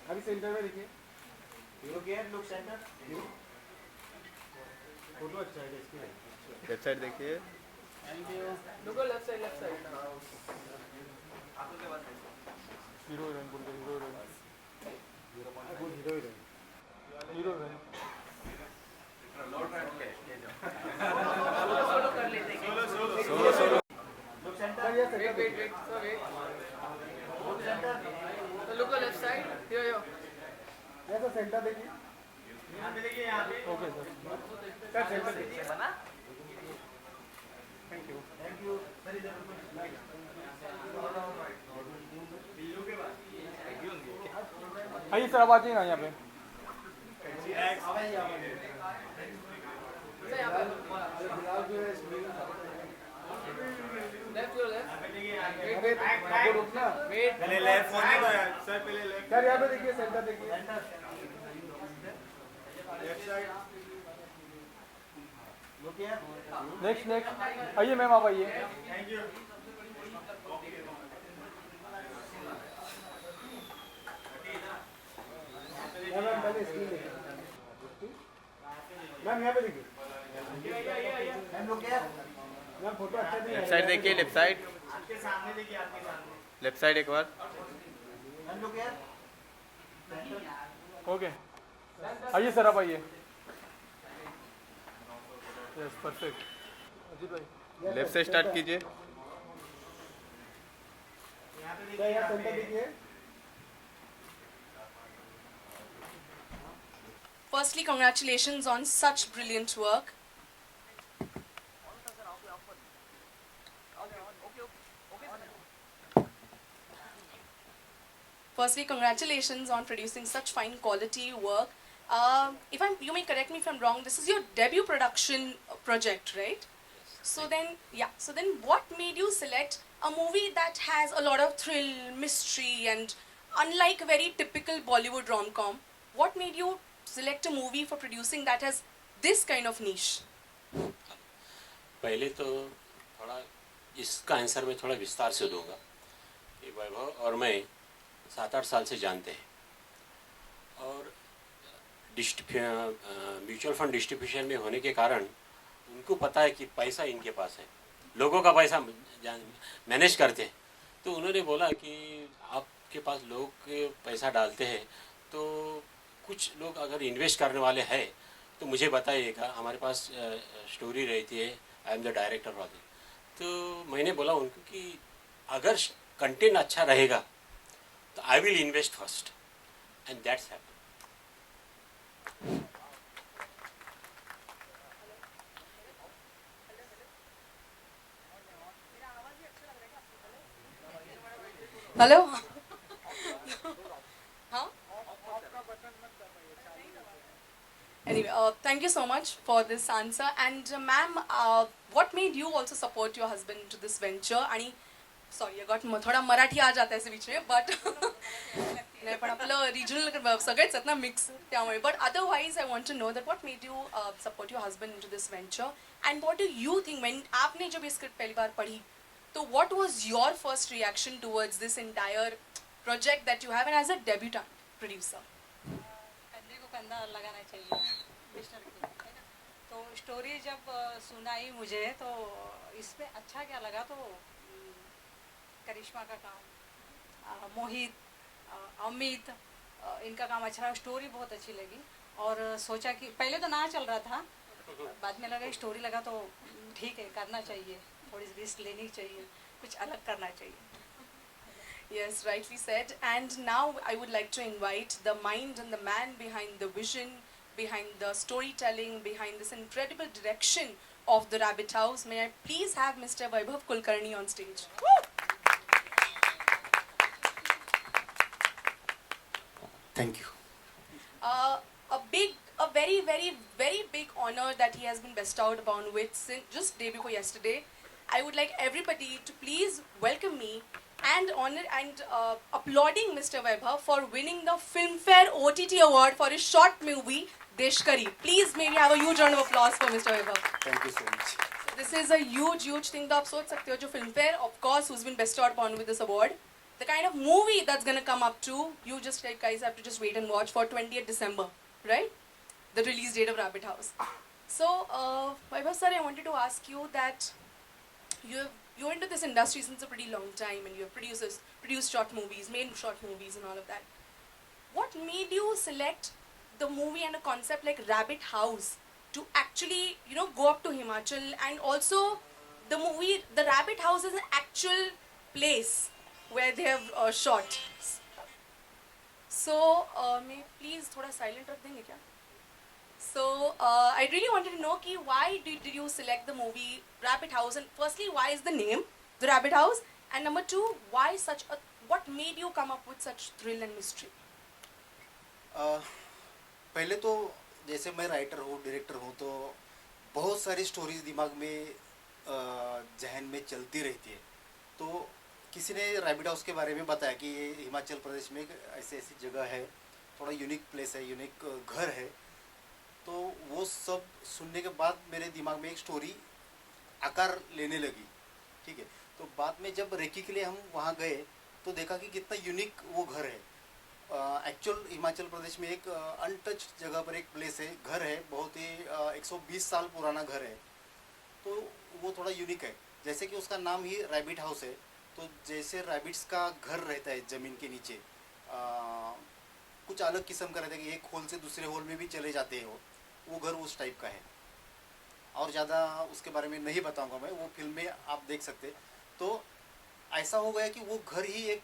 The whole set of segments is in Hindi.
अभी सेंटर में देखिए, लुक सेंटर फोटो अच्छा है इसकी। लेफ्ट साइड देखिए, लुको लेफ्ट साइड हीरो हीरोइन बोल के, हीरो हीरोइन, वो hero heroine, hero heroine. Solo कर लेते हैं solo solo look centre sir ये वेट सेंटर वेट वेट सो वेट लुक सेंटर तो लुको लेफ्ट साइड यो यो ये सर सेंटर देखिए। यहाँ पे देखिए, यहाँ पे ओके सर सेंटर देखिए। बना thank you. Thank you sir. इधर आइए सर, आप आ जाइए ना यहाँ पे। फिलहाल जो है लेफ्ट योर लेफ्ट अरे आपको रुकना। वेट पहले लेफ्ट फोन नहीं तो यार सर, पहले लेफ्ट सर यहाँ पे देखिए, सेंटर देखिए। Left side look here. Next next आइए मैम, आप आइए। Thank you. मैम पहले स्क्रीन देखिए। मैम यहाँ पे देखिए। Ma'am look here. Ma'am photo अच्छा नहीं लेफ्ट है। साइड देखिए, लेफ्ट साइड, आपके सामने देखिए, आपके सामने। लेफ्ट साइड एक बार। Ma'am look here. ओके आइए सर, आप आइए। Yes perfect. अजीत भाई लेफ्ट से स्टार्ट कीजिए। यहाँ पे सर यहाँ सेंटर देखिए। Firstly, congratulations on such brilliant work. Firstly, congratulations on producing such fine quality work. You may correct me if I'm wrong. This is your debut production project, right? So then, what made you select a movie that has a lot of thrill, mystery, and unlike very typical Bollywood rom-com, what made you select a movie for producing that has this kind of niche? पहले तो थोड़ा इसका आंसर मैं थोड़ा विस्तार से दूंगा कि वैभव और मैं 7-8 साल से जानते हैं और म्यूचुअल फंड डिस्ट्रीब्यूशन में होने के कारण उनको पता है कि पैसा इनके पास है, लोगों का पैसा मैनेज करते हैं। तो उन्होंने बोला कि आपके पास लोग पैसा डालते हैं तो कुछ लोग अगर इन्वेस्ट करने वाले हैं तो मुझे बताइएगा, हमारे पास स्टोरी रहती है, I am the director of it. तो मैंने बोला उनको कि अगर कंटेंट अच्छा रहेगा तो I will invest first and that's happen. Hello? Huh? Anyway, thank you so much for this answer. And ma'am, what made you also support your husband into this venture? आणि sorry, I got थोडा मराठी आ जाता है इस बीच में, but नाही पण आपलं रिजनल सगळेच आहेत ना मिक्स त्यामुळे. But otherwise, I want to know that what made you support your husband into this venture, and what do you think when आपने जब ये स्क्रिप्ट पहली बार पढ़ी, तो what was your first reaction towards this entire project that you have and as a debutant producer? कंधे को कंधा लगाना चाहिए मिस्टर की, है ना। तो स्टोरी जब सुनाई मुझे तो इसमें अच्छा क्या लगा, तो करिश्मा का काम, मोहित, अमित, इनका काम अच्छा लगा, स्टोरी बहुत अच्छी लगी। और सोचा कि पहले तो ना चल रहा था, बाद में लगा स्टोरी लगा तो ठीक है, करना चाहिए, थोड़ी रिस्क लेनी चाहिए, कुछ अलग करना चाहिए। Yes, rightly said. And now I would like to invite the mind and the man behind the vision, behind the storytelling, behind this incredible direction of the Rabbit House. May I please have Mr. Vaibhav Kulkarni on stage? Thank you. A very, very, very big honor that he has been bestowed upon with since just day before yesterday. I would like everybody to please welcome me and honor and applauding Mr. Vaibhav for winning the Filmfare OTT Award for his short movie Deshkari. Please, may we have a huge round of applause for Mr. Vaibhav. Thank you so much. This is a huge thing. तो आप सोच सकते हो जो Filmfare, of course, who's been bestowed upon with this award. the kind of movie that's gonna come up to, you just like guys have to just wait and watch for 20th December, right? The release date of Rabbit House. So, Vaibhav sir, I wanted to ask you that you're into this industry since a pretty long time, and you have produced short movies, made short movies, and all of that. What made you select the movie and a concept like Rabbit House to actually, go up to Himachal, and also the movie, the Rabbit House is an actual place where they have shot. So, may please थोड़ा silent रख देंगे क्या? So, I really wanted to know कि why did you select the movie Rabbit House, and firstly, why is the name The Rabbit House, and number two, what made you come up with such thrill and mystery? पहले तो जैसे मैं राइटर हूँ, डायरेक्टर हूँ, तो बहुत सारी स्टोरीज दिमाग में जहन में चलती रहती है. तो किसी ने रैबिट हाउस के बारे में बताया कि ये हिमाचल प्रदेश में एक ऐसी जगह है, थोड़ा यूनिक प्लेस है, यूनिक घर है. तो वो सब सुनने के बाद मेरे दिमाग में एक स्टोरी आकार लेने लगी. ठीक है. तो बाद में जब रेकी के लिए हम वहाँ गए तो देखा कि कितना यूनिक वो घर है. एक्चुअल हिमाचल प्रदेश में एक अनटच्ड जगह पर एक प्लेस है, घर है, बहुत ही 120 साल पुराना घर है. तो वो थोड़ा यूनिक है. जैसे कि उसका नाम ही रैबिट हाउस है, तो जैसे रैबिट्स का घर रहता है ज़मीन के नीचे, कुछ अलग किस्म का रहता है कि एक होल से दूसरे होल में भी चले जाते हैं वो घर उस टाइप का है. और ज़्यादा उसके बारे में नहीं बताऊंगा मैं, वो फिल्म में आप देख सकते. तो ऐसा हो गया कि वो घर ही एक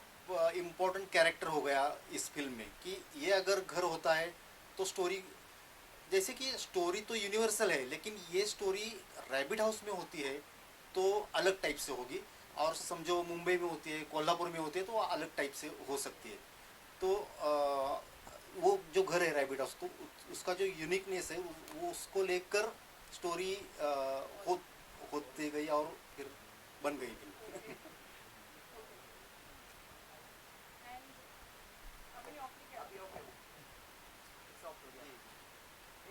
इम्पोर्टेंट कैरेक्टर हो गया इस फिल्म में, कि ये अगर घर होता है तो स्टोरी, जैसे कि स्टोरी तो यूनिवर्सल है, लेकिन ये स्टोरी रैबिट हाउस में होती है तो अलग टाइप से होगी, और समझो मुंबई में होती है, कोल्हापुर में होती है, तो अलग टाइप से हो सकती है. तो वो जो घर है रैबिट हाउस, तो उसका जो यूनिकनेस है वो उसको लेकर स्टोरी होती गई और फिर बन गई.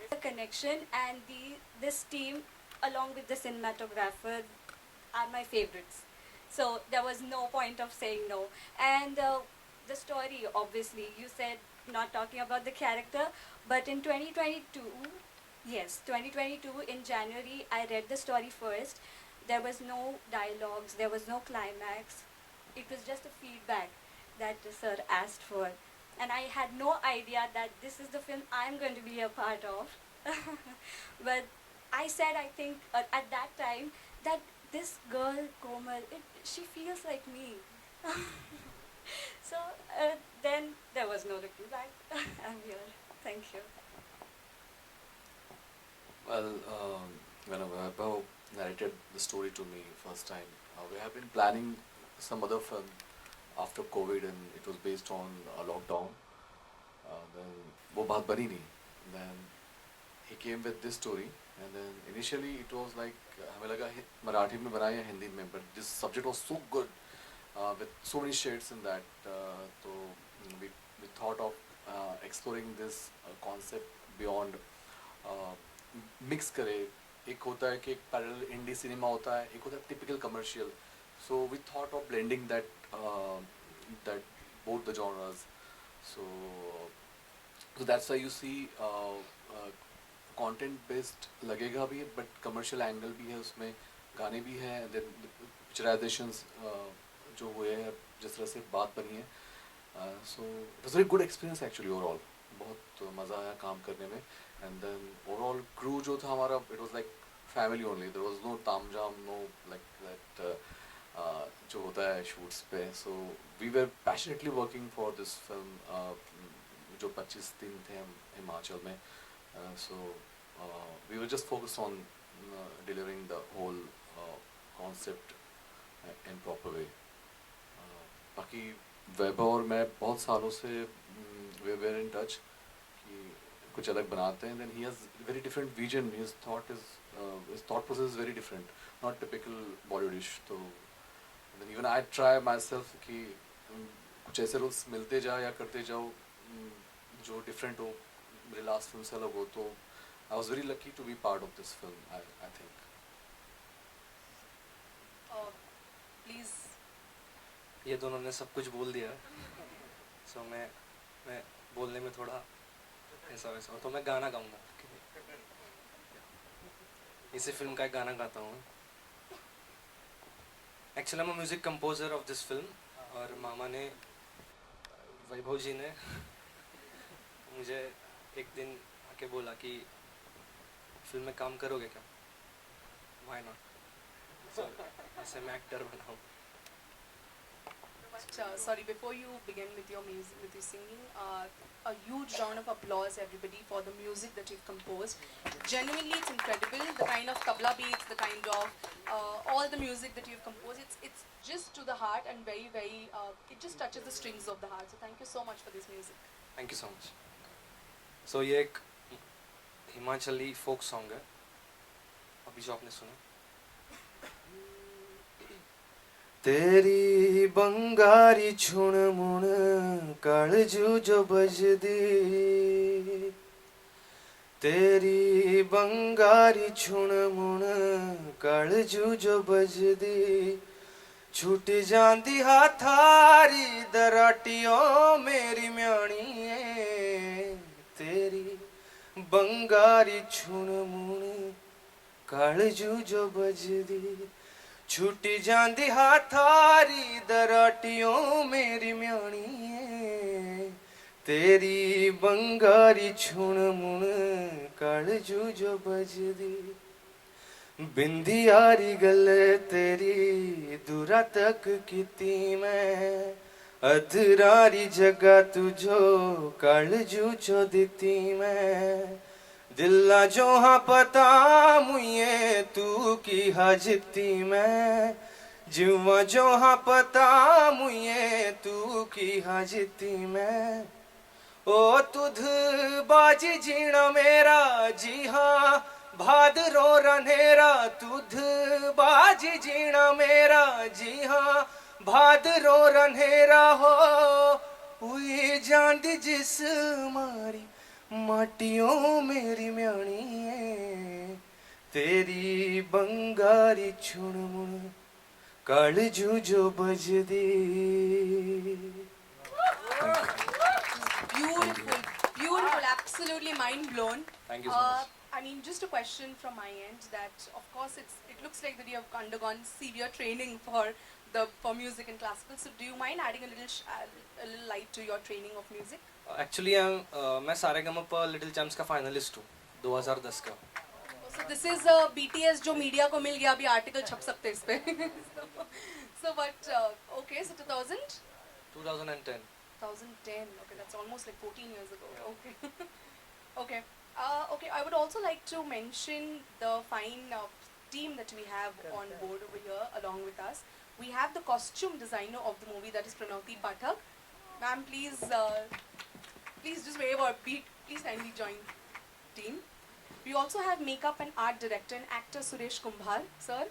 The connection and this team along with the cinematographer are my favorites, so there was no point of saying no. And the story, obviously you said not talking about the character, but in 2022, yes, 2022 in January I read the story first. There was no dialogues, there was no climax, it was just a feedback that the sir asked for. And I had no idea that this is the film I'm going to be a part of. But I said, I think at that time, that this girl, Komal, she feels like me. So then there was no looking back. I'm here. Thank you. Well, when Vaibhav narrated the story to me first time, we have been planning some other film after COVID, and it was based on a lockdown. Then वो बात बनी नहीं. Then he came with this story, and then initially it was like हमें लगा मराठी में बनाया हिंदी में, but this subject was so good with so many shades in that. So we thought of exploring this concept beyond mix करे. एक होता है कि एक पैरेलल इंडी सिनेमा होता है, एक होता है typical commercial. So we thought of blending that both the genres. So that's why you see content based लगेगा भी, but commercial angle भी है उसमें, गाने भी हैं, then picturizations जो हुए हैं, जिस तरह से बात बनी है. So it was a very good experience actually overall. बहुत मज़ा आया काम करने में. And then overall crew जो था हमारा, it was like family only. There was no तामझाम, no like that जो होता है shoots पे. So we were passionately working for this film. जो 25 दिन थे हम हिमाचल में. So we were just focused on delivering the whole concept in proper way. बाकी वैभव और मैं बहुत सालों से we were in touch कि कुछ अलग बनाते हैं. Then he has very different vision. His thought process is very different, not typical Bollywoodish. तो then even I try myself कि कुछ ऐसे रोल्स मिलते जाए या करते जाओ जो different हो, मेरे last film से अलग हो. तो I was very lucky to be part of this film. I think. Please. ये दोनों ने सब कुछ बोल दिया, सो मैं बोलने में थोड़ा ऐसा वैसा, तो मैं गाना गाऊंगा, इसी फिल्म का एक गाना गाता हूँ। एक्चुअली मैं music composer of this film, और मामा ने, वैभव जी ने मुझे एक दिन आके बोला कि फिल्म में काम करोगे क्या, व्हाई नॉट, ऐसे मैं एक्टर बना हूँ। Sorry, before you begin with your music, with your singing, a huge round of applause, everybody, for the music that you've composed. Genuinely, it's incredible. The kind of tabla beats, the kind of all the music that you've composed. It's just to the heart and very, very. It just touches the strings of the heart. So thank you so much for this music. Thank you so much. सो ये एक हिमाचली फोक सॉन्ग है, अभी जो आपने सुना। तेरी बंगारी छुण मुण कालजू जो बजदी, तेरी बंगारी छुण मुण कालजू जो बजदी, छूट जांदी हाथारी दराटियो मेरी म्याणी, तेरी बंगारी छुण मुण कालजू जो बजदी, छूटी जांदी हाथारी दराटियों मेरी म्याणी, तेरी बंगारी छुण मुण कालजू जो बजदी, बिंदी यारी गल तेरी दूरा तक कीती मैं, अधरारी जगह तुझो कालजू जो दिती मैं, दिल्ला जो हाँ पता मुझे तू की हाजती मैं, जुआ जो हाँ पता मुझे तू की हाजती मैं, ओ तुध बाजी जीना मेरा जी हाँ भादरो रनेरा, तुध बाजी जीना मेरा जी हाँ भादरो रनेरा हो, हुई जान दी जिस मारी माटियों मेरी म्याणी, तेरी बंगारी छुण मुण कालजू जो बजदी। Beautiful, beautiful, absolutely mind blown. Thank you so much. I mean, just a question from my end. That of course it looks like that you have undergone severe training for music and classical. So do you mind adding a little light to your training of music? Actually मैं सारेगामापा लिटिल चैम्प्स का फाइनलिस्ट हूँ 2010 का। So this is BTS जो मीडिया को मिल गया, अभी आर्टिकल छप सकते हैं इस पे। So but okay, so 2010. 2010. Okay, that's almost like 14 years ago. Yeah. Okay. Okay. Okay. I would also like to mention the fine team that we have on board over here along with us. We have the costume designer of the movie, that is Pranavati Pathak. Ma'am, please just wave or beat. Please kindly join team. We also have makeup and art director and actor Suresh Kumbhar. Sir,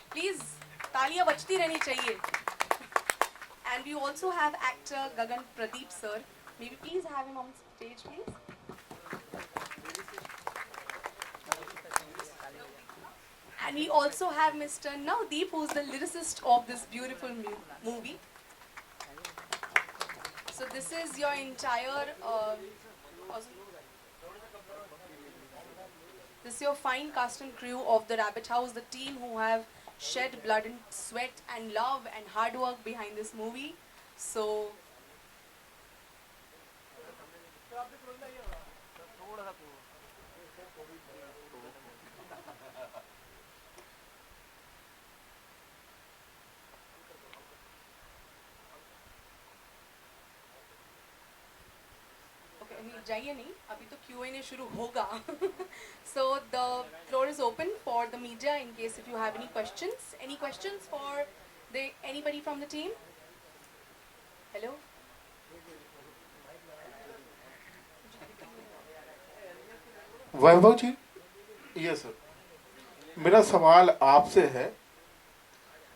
please, तालियां बजती रहनी चाहिए. And we also have actor Gagan Pradeep sir. Maybe please have him on stage, please. And we also have Mr. Navdeep, who is the lyricist of this beautiful movie. So this is your entire, this is your fine cast and crew of the Rabbit House, the team who have shed blood and sweat and love and hard work behind this movie. So जाइए नहीं, अभी तो Q&A शुरू होगा. So the floor is open for the media in case if you have any questions. Any questions for anybody from the team? Hello? Vaibhav ji, yes sir, मेरा सवाल आपसे है,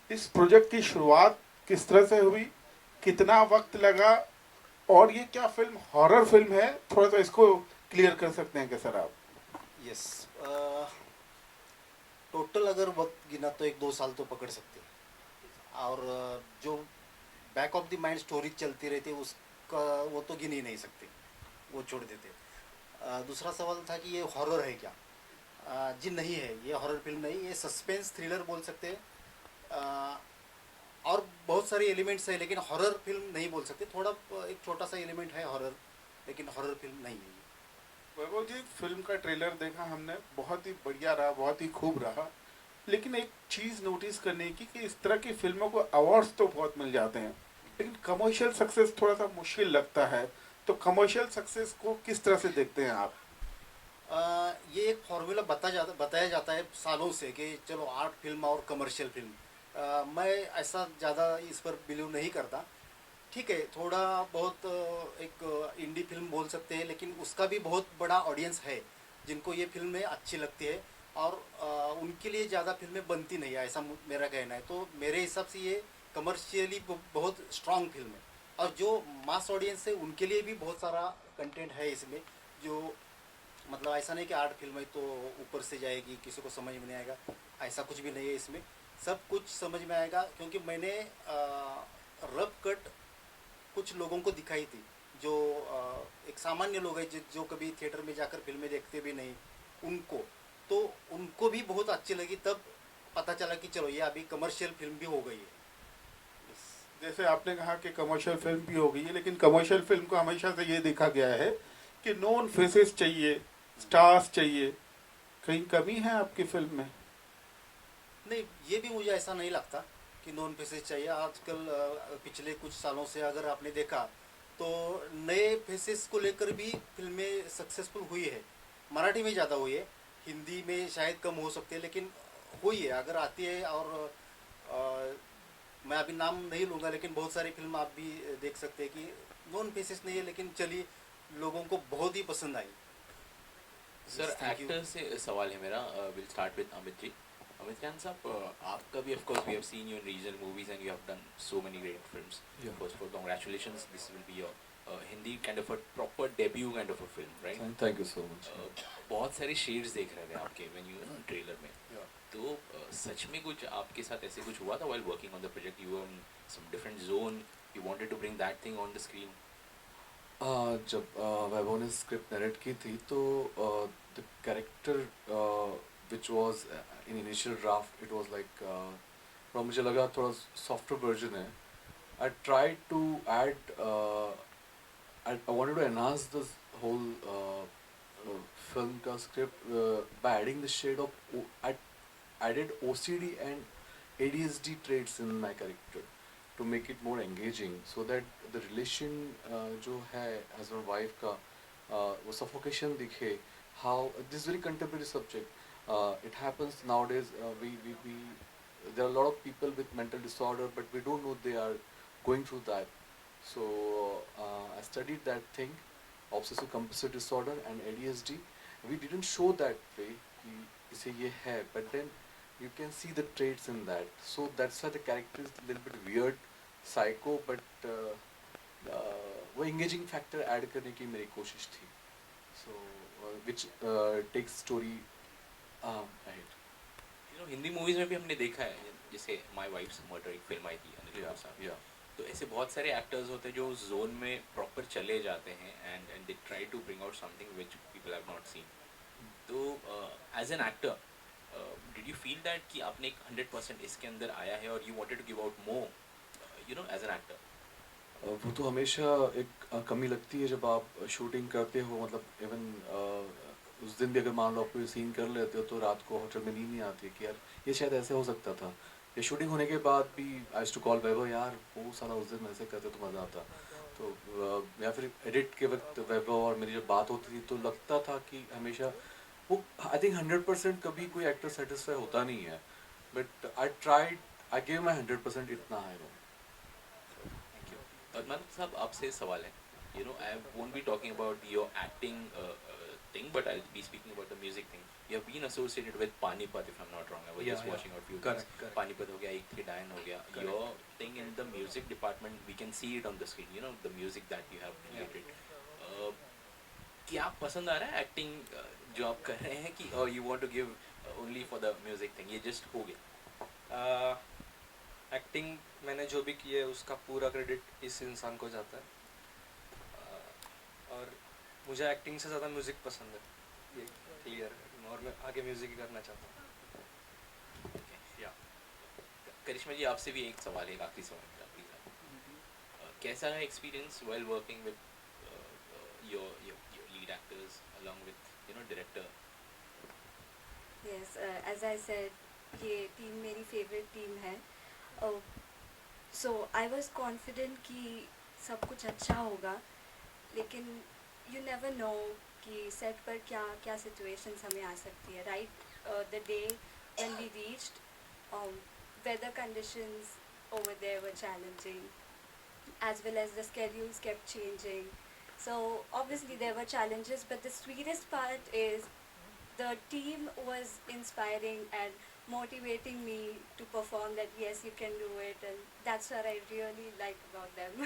इस प्रोजेक्ट की शुरुआत किस तरह से हुई, कितना वक्त लगा, और ये क्या फिल्म हॉरर फिल्म है, थोड़ा सा इसको क्लियर कर सकते हैं क्या सर आप? यस, टोटल अगर वक्त गिना तो 1-2 साल तो पकड़ सकते हैं। और जो back of the mind story चलती रहती है उसका वो तो गिन ही नहीं सकते, वो छोड़ देते। दूसरा सवाल था कि ये हॉरर है क्या? जी नहीं है, ये हॉरर फिल्म नहीं, ये सस्पेंस थ्रिलर बोल सकते हैं। और बहुत सारे एलिमेंट्स है लेकिन हॉरर फिल्म नहीं बोल सकते। थोड़ा एक छोटा सा एलिमेंट है हॉरर, लेकिन हॉरर फिल्म नहीं है ये। वैभव जी, फिल्म का ट्रेलर देखा हमने, बहुत ही बढ़िया रहा, बहुत ही खूब रहा, लेकिन एक चीज़ नोटिस करने की कि इस तरह की फिल्मों को अवार्ड्स तो बहुत मिल जाते हैं, लेकिन कमर्शियल सक्सेस थोड़ा सा मुश्किल लगता है। तो कमर्शियल सक्सेस को किस तरह से देखते हैं आप? ये एक फार्मूला बताया जाता है सालों से कि चलो आर्ट फिल्म और कमर्शियल फिल्म। मैं ऐसा ज़्यादा इस पर बिलीव नहीं करता। ठीक है, थोड़ा बहुत एक इंडी फिल्म बोल सकते हैं, लेकिन उसका भी बहुत बड़ा ऑडियंस है जिनको ये फिल्में अच्छी लगती है और उनके लिए ज़्यादा फिल्में बनती नहीं है, ऐसा मेरा कहना है। तो मेरे हिसाब से ये कमर्शियली बहुत स्ट्रांग फिल्म है और जो मास ऑडियंस है उनके लिए भी बहुत सारा कंटेंट है इसमें। जो मतलब ऐसा नहीं कि आर्ट फिल्म है तो ऊपर से जाएगी, किसी को समझ में नहीं आएगा, ऐसा कुछ भी नहीं है इसमें। सब कुछ समझ में आएगा, क्योंकि मैंने रफ कट कुछ लोगों को दिखाई थी जो एक सामान्य लोग हैं जो कभी थिएटर में जाकर फिल्में देखते भी नहीं, उनको भी बहुत अच्छी लगी। तब पता चला कि चलो ये अभी कमर्शियल फिल्म भी हो गई है। जैसे आपने कहा कि कमर्शियल फिल्म भी हो गई है, लेकिन कमर्शियल फिल्म को हमेशा से ये देखा गया है कि नॉन फेसेस चाहिए, स्टार्स चाहिए। कहीं कमी है आपकी फिल्म में? नहीं, ये भी मुझे ऐसा नहीं लगता कि नॉन फेसेस चाहिए। आजकल पिछले कुछ सालों से अगर आपने देखा तो नए फेसेस को लेकर भी फिल्में सक्सेसफुल हुई है। मराठी में ज़्यादा हुई है, हिंदी में शायद कम हो सकती है, लेकिन हुई है अगर आती है। और मैं अभी नाम नहीं लूँगा, लेकिन बहुत सारी फिल्म आप भी देख सकते हैं कि नॉन फेसेस नहीं है, लेकिन चलिए लोगों को बहुत ही पसंद आई। सर एक्टर से सवाल है मेरा, will start with Amit ji. Amit Khan साहब, आपका भी of course we have seen you in regional movies and you have done so many great films. First of all congratulations, this will be your Hindi kind of a proper debut kind of a film, right? Thank you so much. बहुत सारे शेड्स देख रहे थे आपके व्हेन यू ट्रेलर में। तो सच में कुछ आपके साथ ऐसे कुछ हुआ था while working on the project? You were in some different zone, you wanted to bring that thing on the screen? जब वैभव ने स्क्रिप्ट नरेट की थी तो the character which was in initial draft it was like, थोड़ा मुझे लगा थोड़ा सॉफ्टवेयर वर्जन है। I tried to add, I wanted to enhance this whole film का script by adding the shade of I added OCD and ADHD traits in my character to make it more engaging, so that the relation जो है husband wife का वो suffocation दिखे। How this very contemporary subject, it happens nowadays. We there are a lot of people with mental disorder, but we don't know they are going through that. So I studied that thing, obsessive compulsive disorder and ADHD. We didn't show that way कि इसे ये है, but then you can see the traits in that. So that's why the character is a little bit weird, psycho, but वो engaging factor add करने की मेरी कोशिश थी. So which takes story ahead. You know, Hindi movies में भी हमने देखा है, जैसे माय वाइफ्स मर्डर एक फिल्म आई थी अनिल कपूर साहब। Yeah. तो ऐसे बहुत सारे एक्टर्स होते हैं जो उस जोन में प्रॉपर चले जाते हैं and they try to bring out something which people have not seen. तो as an actor did you feel that कि आपने एक 100% इसके अंदर आया है और you wanted to give out more, you know, as an actor? वो तो हमेशा एक कमी लगती है जब आप शूटिंग करते हो। मतलब इवन उस दिन भी अगर मान लो आप कोई सीन कर लेते हो तो रात को होटल में नींद नहीं आती है कि यार ये शायद ऐसे हो सकता था। ये शूटिंग होने के बाद भी आई यूज्ड टू कॉल वैभव, यार वो साला उस दिन ऐसे करते तो मज़ा आता। तो या फिर एडिट के वक्त वैभव और मेरी जब बात होती थी तो लगता था कि हमेशा वो, आई थिंक 100% कभी कोई एक्टर सेटिस्फाई होता नहीं है, बट आई गिव माई 100%, इतना है वो। Thank you. अदमान साहब, आपसे सवाल है, you know, I won't be talking about your acting thing, but I'll be speaking about the music thing. You have been associated with Panipat, if I'm not wrong. I was just watching out few things. Panipat हो गया, एक थी डायन हो गया. Your thing in the music department, we can see it on the screen. You know, the music that you have created. क्या पसंद आ रहा है एक्टिंग जो आप कर रहे हैं, कि or you want to give only for the music thing? ये just हो गया? एक्टिंग मैंने जो भी की है उसका पूरा क्रेडिट इस इंसान को जाता है। और मुझे एक्टिंग से ज़्यादा म्यूज़िक पसंद है, ये क्लियर है, और मैं आगे म्यूज़िक ही करना चाहता हूँ। करिश्मा जी आपसे भी एक सवाल है, एक आखिरी सवाल मेरा, प्लीज। कैसा है experience well working with your lead actors along with director? Yes, as I said, ये टीम मेरी फेवरेट टीम है। सो आई वॉज कॉन्फिडेंट कि सब कुछ अच्छा होगा, लेकिन यू नेवर नो कि सेट पर क्या क्या सिचुएशंस हमें आ सकती है। Right the day when we reached, weather conditions over there were challenging, as well as the schedules kept changing. So obviously there were challenges, but the sweetest part is the team was inspiring and motivating me to perform, that yes, you can do it, and that's what I really like about them.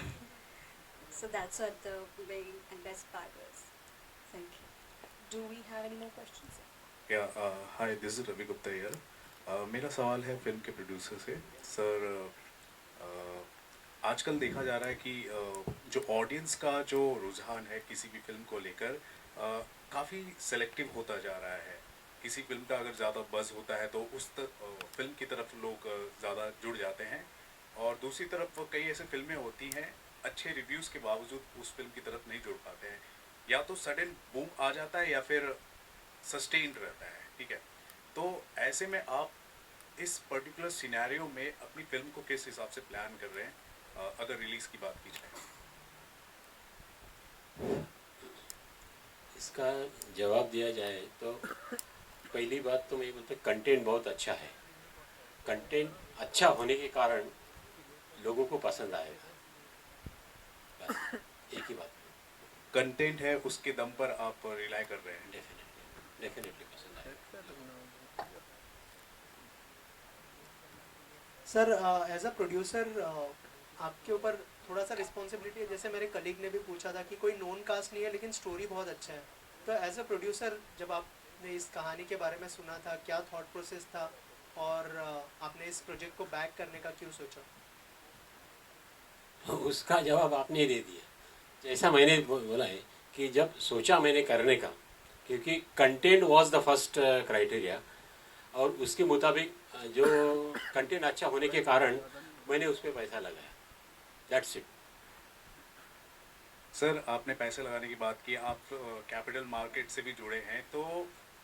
So that's what the main and best part was. Thank you. Do we have any more questions? Hi, this is Ravi Gupta here. मेरा सवाल है फिल्म के प्रोड्यूसर से। सर, आजकल देखा जा रहा है कि जो ऑडियंस का जो रुझान है किसी भी फिल्म को लेकर काफ़ी सेलेक्टिव होता जा रहा है। किसी फिल्म का अगर ज़्यादा बज़ होता है तो उस फिल्म की तरफ लोग ज़्यादा जुड़ जाते हैं, और दूसरी तरफ कई ऐसे फिल्में होती हैं अच्छे रिव्यूज़ के बावजूद उस फिल्म की तरफ नहीं जुड़ पाते हैं। या तो सडन बूम आ जाता है या फिर सस्टेन्ड रहता है, ठीक है। तो ऐसे में आप इस पर्टिकुलर सिनेरियो में अपनी फिल्म को किस हिसाब से प्लान कर रहे हैं, अगर रिलीज़ की बात की जाए? इसका जवाब दिया जाए तो पहली बात तो मैं बोलता कंटेंट बहुत अच्छा है। कंटेंट अच्छा होने के कारण लोगों को पसंद आएगा, बस एक ही बात। कंटेंट है, उसके दम पर आप रिलाई कर रहे हैं? डेफिनेटली पसंद आएगा। सर, एज अ प्रोड्यूसर आपके ऊपर थोड़ा सा रिस्पॉन्सिबिलिटी है। जैसे मेरे कलीग ने भी पूछा था कि कोई नोन कास्ट नहीं है लेकिन स्टोरी बहुत अच्छा है, तो एज अ प्रोड्यूसर जब आपने इस कहानी के बारे में सुना था, क्या थॉट प्रोसेस था, और आपने इस प्रोजेक्ट को बैक करने का क्यों सोचा? उसका जवाब आपने दे दिया। जैसा मैंने बोला है कि जब सोचा मैंने करने का, क्योंकि content was the first criteria, और उसके मुताबिक जो कंटेंट अच्छा होने के कारण मैंने उस पर पैसा लगाया। That's it. सर, आपने पैसे लगाने की बात की, आप कैपिटल मार्केट से भी जुड़े हैं, तो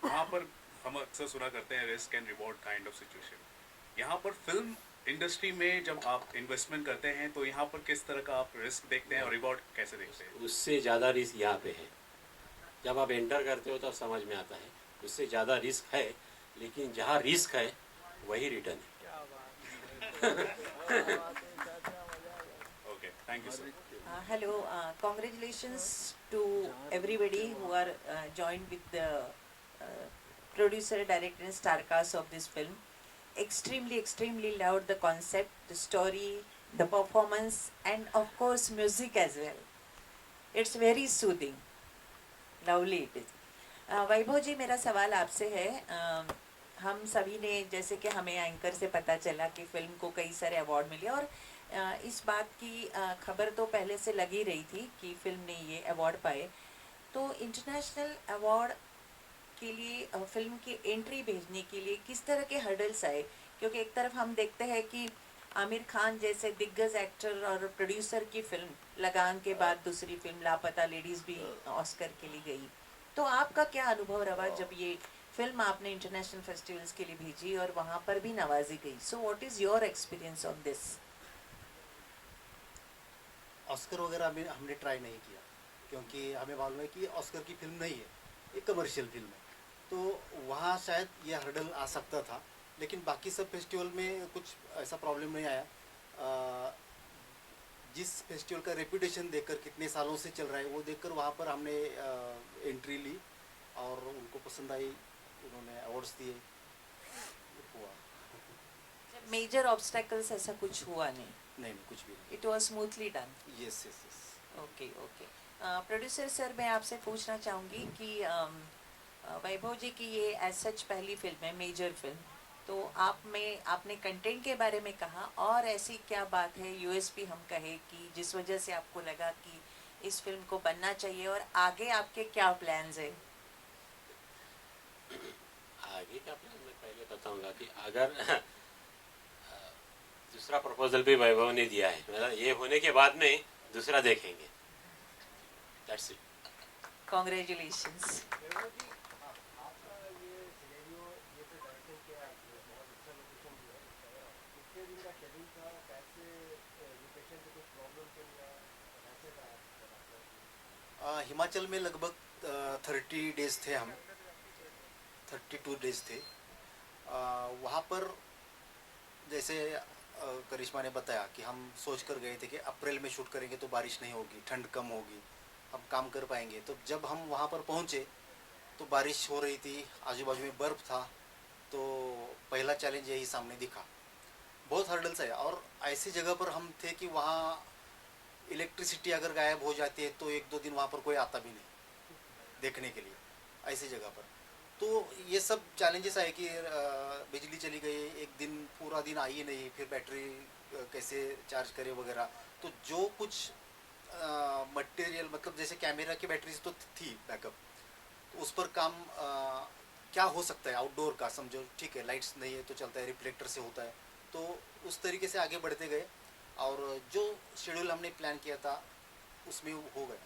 वहाँ पर हम अक्सर सुना करते हैं risk and reward kind of situation. यहाँ पर फिल्म इंडस्ट्री में जब आप इन्वेस्टमेंट करते हैं तो यहाँ पर किस तरह का आप रिस्क देखते हैं और रिवॉर्ड कैसे देखते हैं? उससे ज़्यादा रिस्क यहाँ पे है। जब आप एंटर करते हो तब समझ में आता है, उससे ज़्यादा रिस्क है, लेकिन जहाँ रिस्क है वही रिटर्न है। Okay, thank you, sir. Hello, congratulations to everybody who are joined with the producer, director and star cast of this film. Extremely loved the concept, the story, the performance and of course music as well. It's very soothing. Lovely it is. वैभव जी, मेरा सवाल आपसे है। हम सभी ने, जैसे कि हमें एंकर से पता चला कि फिल्म को कई सारे अवार्ड मिले, और इस बात की खबर तो पहले से लगी रही थी कि फिल्म ने ये अवार्ड पाए। तो इंटरनेशनल अवार्ड के लिए फिल्म की एंट्री भेजने के लिए किस तरह के हर्डल्स आए? क्योंकि एक तरफ हम देखते हैं कि आमिर खान जैसे दिग्गज एक्टर और प्रोड्यूसर की फिल्म लगान के बाद दूसरी फिल्म लापता लेडीज़ भी ऑस्कर के लिए गई। तो आपका क्या अनुभव रहा जब ये फिल्म आपने इंटरनेशनल फेस्टिवल्स के लिए भेजी और वहाँ पर भी नवाजी गई? So what is your experience on this? Oscar वगैरह हमने ट्राई नहीं किया, क्योंकि हमें मालूम है कि ऑस्कर की फिल्म नहीं है, एक कमर्शियल फिल्म है, तो वहाँ शायद ये हर्डल आ सकता था। लेकिन बाकी सब फेस्टिवल में कुछ ऐसा प्रॉब्लम नहीं आया। जिस फेस्टिवल का रेपुटेशन देखकर, कितने सालों से चल रहा है वो देखकर वहाँ पर हमने एंट्री ली और उनको पसंद आई, उन्होंने अवार्ड्स दिए, हुआ। मेजर ऑब्स्टेकल्स ऐसा कुछ हुआ नहीं? नहीं, कुछ भी नहीं। It was smoothly done? Yes yes yes. Okay. Producer sir, मैं आपसे पूछना चाहूँगी कि वैभव जी की ये एज सच पहली फिल्म है, मेजर फिल्म, तो आपने कंटेंट के बारे में कहा, और ऐसी क्या बात है यूएसपी हम कहे कि जिस वजह से आपको लगा कि इस फिल्म को बनना चाहिए, और आगे आपके क्या प्लान्स है? आगे का प्लान मैं पहले बताऊंगा कि अगर दूसरा प्रपोजल भी वैभव ने दिया है, मतलब ये होने के बाद में दूसरा देखेंगे। That's it. कॉन्ग्रेचुलेशंस। हिमाचल में लगभग 30 डेज थे हम, 32 डेज थे। वहाँ पर जैसे करिश्मा ने बताया कि हम सोच कर गए थे कि अप्रैल में शूट करेंगे तो बारिश नहीं होगी, ठंड कम होगी, हम काम कर पाएंगे। तो जब हम वहाँ पर पहुँचे तो बारिश हो रही थी, आजू बाजू में बर्फ़ था। तो पहला चैलेंज यही सामने दिखा, बहुत हर्डल्स है। और ऐसी जगह पर हम थे कि वहाँ इलेक्ट्रिसिटी अगर गायब हो जाती है तो 1-2 दिन वहाँ पर कोई आता भी नहीं देखने के लिए, ऐसी जगह पर। तो ये सब चैलेंजेस आए कि बिजली चली गई, एक दिन पूरा दिन आई नहीं, फिर बैटरी कैसे चार्ज करे वगैरह। तो जो कुछ मटेरियल, मतलब जैसे कैमरा की बैटरीज तो थी बैकअप, तो उस पर काम क्या हो सकता है आउटडोर का, समझो ठीक है, लाइट्स नहीं है तो चलता है, रिफ्लेक्टर से होता है। तो उस तरीके से आगे बढ़ते गए और जो शेड्यूल हमने प्लान किया था उसमें हो गया।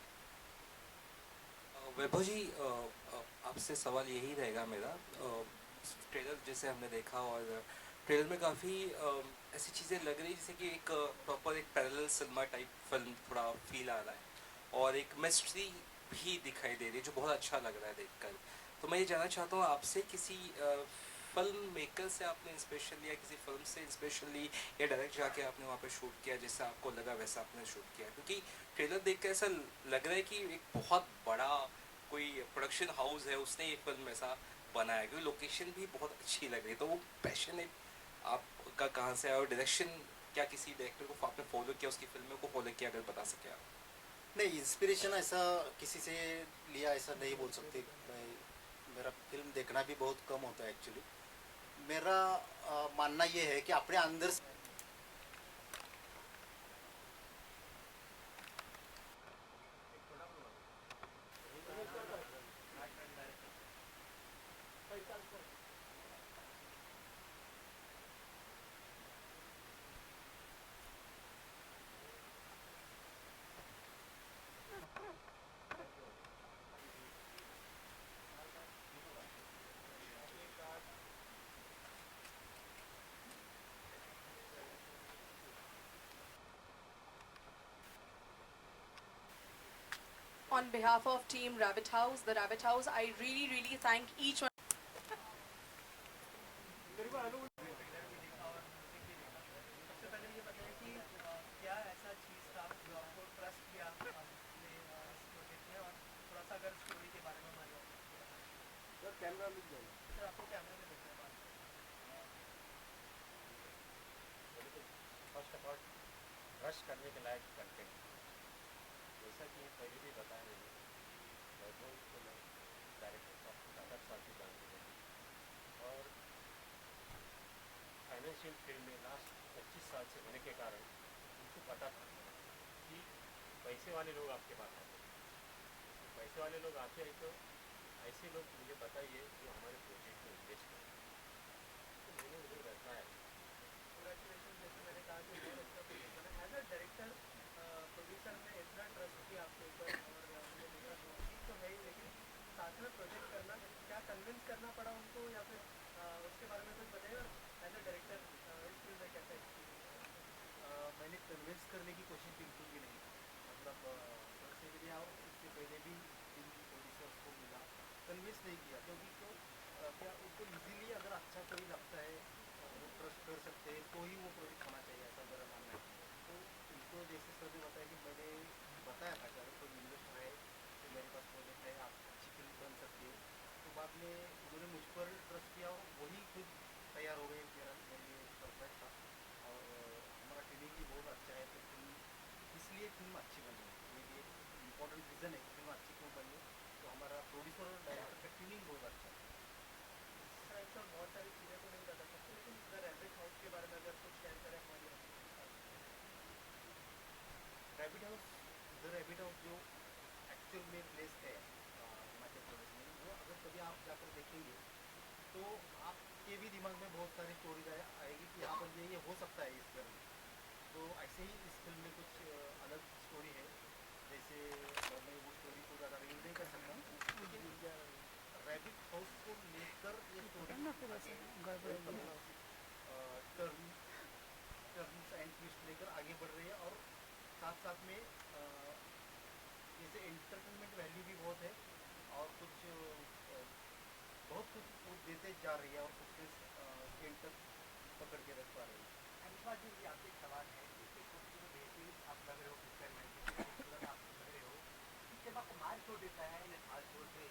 वैभव जी, आपसे सवाल यही रहेगा मेरा। ट्रेलर जैसे हमने देखा, और ट्रेलर में काफ़ी ऐसी चीज़ें लग रही जैसे कि एक प्रॉपर एक पैरेलल सिनेमा टाइप फिल्म थोड़ा फील आ रहा है, और एक मिस्ट्री भी दिखाई दे रही है जो बहुत अच्छा लग रहा है देखकर। तो मैं ये जानना चाहता हूँ आपसे, किसी फिल्म मेकर से आपने इंस्पिरेशन लिया, किसी फिल्म से इंस्पिरेशन ली, या डायरेक्ट जाके आपने वहाँ पे शूट किया, जैसा आपको लगा वैसा आपने शूट किया? क्योंकि ट्रेलर देख कर ऐसा लग रहा है कि एक बहुत बड़ा कोई प्रोडक्शन हाउस है, उसने ये फिल्म ऐसा बनाया, क्योंकि लोकेशन भी बहुत अच्छी लग रही है। तो वो पैशन आपका कहाँ से आया, और डायरेक्शन क्या किसी डायरेक्टर को आपने फॉलो किया, उसकी फिल्मों को फॉलो किया, अगर बता सके आप? नहीं, इंस्पिरेशन ऐसा किसी से लिया ऐसा नहीं बोल सकते। मेरा फिल्म देखना भी बहुत कम होता है एक्चुअली। मेरा मानना ये है कि अपने अंदर से On behalf of Team Rabbit House, the Rabbit House, I really thank each one. सबसे पहले ये बताइए कि क्या ऐसा चीज़ था जो आपको ट्रस्ट किया आपने इस प्रोजेक्ट में, और थोड़ा सा अगर स्टोरी के बारे में हमारे सर कैमरा मिल जाए सर, आपको कैमरे में देखना है। फर्स्ट ऑफ ऑल रश करने के लायक कंटेंट, जैसा कि पहले भी बताया मैंने, वैभव को मैं डायरेक्टर साहब को 7 साल से जानते हैं, और फाइनेंशियल फील्ड में लास्ट 25 साल से होने के कारण उनको पता था कि पैसे वाले लोग आपके पास आते हैं। तो पैसे वाले लोग आते हैं तो ऐसे लोग मुझे बताइए जो हमारे प्रोजेक्ट में इन्वेस्ट करें, तो मैंने उन्हें रखवाया। कॉन्ग्रेचुलेशन। जैसे मैंने कहा कि बहुत अच्छा प्रोजेक्ट बना, एज अ डायरेक्टर प्रोड्यूसर ने इतना ट्रस्ट किया आपके ऊपर, और मुझे देखा ठीक तो है ही, लेकिन साथ में प्रोजेक्ट करना, क्या कन्विंस करना पड़ा उनको, या फिर उसके बारे में कुछ बताइए एज अ डायरेक्टर इस फील्ड में कैसा एक्सपीरियंस? मैंने कन्विंस करने की कोशिश बिल्कुल भी नहीं, मतलब सर से भी और इससे पहले भी जिन प्रोड्यूसर्स को मिला कन्विंस नहीं किया, क्योंकि क्या उनको इजीली अगर अच्छा कोई लगता है, वो ट्रस्ट कर सकते हैं, तो ही वो प्रोजेक्ट होना चाहिए, ऐसा मेरा मानना है। तो उनको जैसे सर ने बताया कि मैंने बताया था कि अगर कोई इन्वेस्टर है तो मेरे पास प्रोजेक्ट है, आप अच्छी फिल्म बन सकती है। तो बाद में उन्होंने मुझ पर ट्रस्ट किया और वही खुद तैयार हो गए। मेरे लिए परफेक्ट था, और हमारा ट्रेनिंग भी बहुत अच्छा है, तो फिल्म इसलिए फिल्म अच्छी बनी है। ये भी एक इम्पोर्टेंट रीज़न है कि फिल्म अच्छी क्यों बनी, तो हमारा प्रोड्यूसर और डायरेक्टर का ट्रेनिंग बहुत अच्छा है। सर बहुत सारी चीज़ें तो नहीं बता सकते, उसके बारे में अगर कुछ शेयर करें हमारी rabbit house, the rabbit house जो एक्चुअल में प्लेस है हिमाचल प्रदेश में, वो अगर कभी आप जाकर देखेंगे तो आपके भी दिमाग में बहुत सारी स्टोरीज आएगी कि यहाँ पर ये हो सकता है इस घर में। तो ऐसे ही इस फिल्म में कुछ अलग स्टोरी है, जैसे मैं वो स्टोरी को ज़्यादा रिवील नहीं कर सकता, लेकिन रैबिट हाउस को लेकर ये स्टोरी टर्न्स एंड ट्विस्ट लेकर आगे बढ़ रही है, और साथ साथ में जैसे एंटरटेनमेंट वैल्यू भी बहुत है और कुछ बहुत कुछ वो देते जा रही है और सस्पेंस एंड तक पकड़ के रख पा रही है। अनुष्का जी, ये आपसे एक सवाल है, इतनी खूबसूरत बेहतरीन आप लग रहे हो पिक्चर में, इतनी खूबसूरत आप लग रहे हो, जब आपको मार छोड़ देता है ना, मार छोड़ से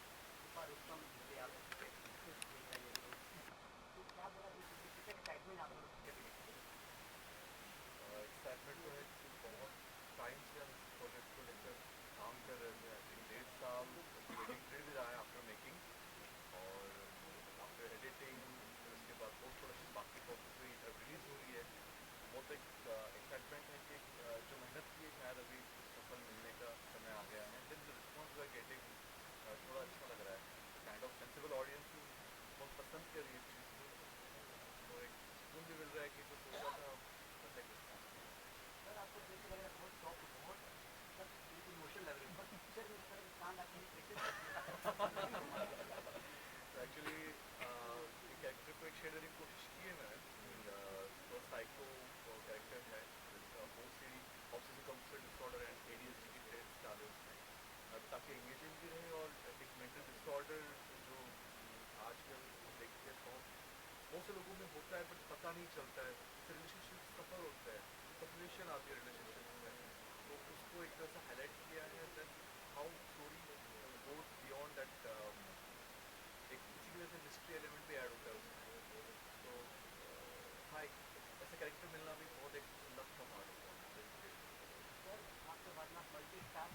ऊपर उत्तम से आप तो क्या बोला कितने एक्साइटमेंट आप लोग पिक्चर में? एक्साइटमेंट तो है कि बहुत टाइम से हम इस प्रोजेक्ट को लेकर काम कर रहे थे। आई थिंक 1.5 साल वेटिंग पीरियड भी रहा है आफ्टर मेकिंग और आफ्टर एडिटिंग, फिर उसके बाद पोस्ट प्रोडक्शन बाकी प्रोसेस हुई, अब रिलीज़ हो रही है। बहुत एक एक्साइटमेंट है कि जो मेहनत की है शायद अभी सफल मिलने का समय आ गया है। Then the response we are getting थोड़ा अच्छा लग रहा है। काइंड ऑफ सेंसिबल ऑडियंस बहुत पसंद कर रही है चीज़ को, तो एक सुकून भी मिल रहा है कि जो सोचा था वैसे एक रिस्पॉन्स। सर आपको जैसे लग रहा है बहुत शौक, बहुत सब इमोशनल लग रहे हैं, पर पिक्चर में सर कान रखने की कैसे एक्चुअली कैरेक्टर को एक शेयर करने की कोशिश की है मैंने। तो साइको कैरेक्टर है जिसका OCD obsessive compulsive disorder and ADHD की ट्रेड्स डाले उसमें, ताकि एंगेजिंग भी रहे। और एक मेंटल डिसऑर्डर जो आजकल हम देखते हैं बहुत से लोगों में होता है बट पता नहीं चलता है, रिलेशनशिप सफर होता है, सेपरेशन आती है रिलेशनशिप में, तो उसको एक तरह से हाईलाइट किया है। Then how story goes beyond that, एक किसी की वजह से मिस्ट्री एलिमेंट भी ऐड होता है उसमें। तो हाँ, एक ऐसा कैरेक्टर मिलना भी बहुत एक लक का पार्ट होता है। सर आपके बाद मल्टी स्टार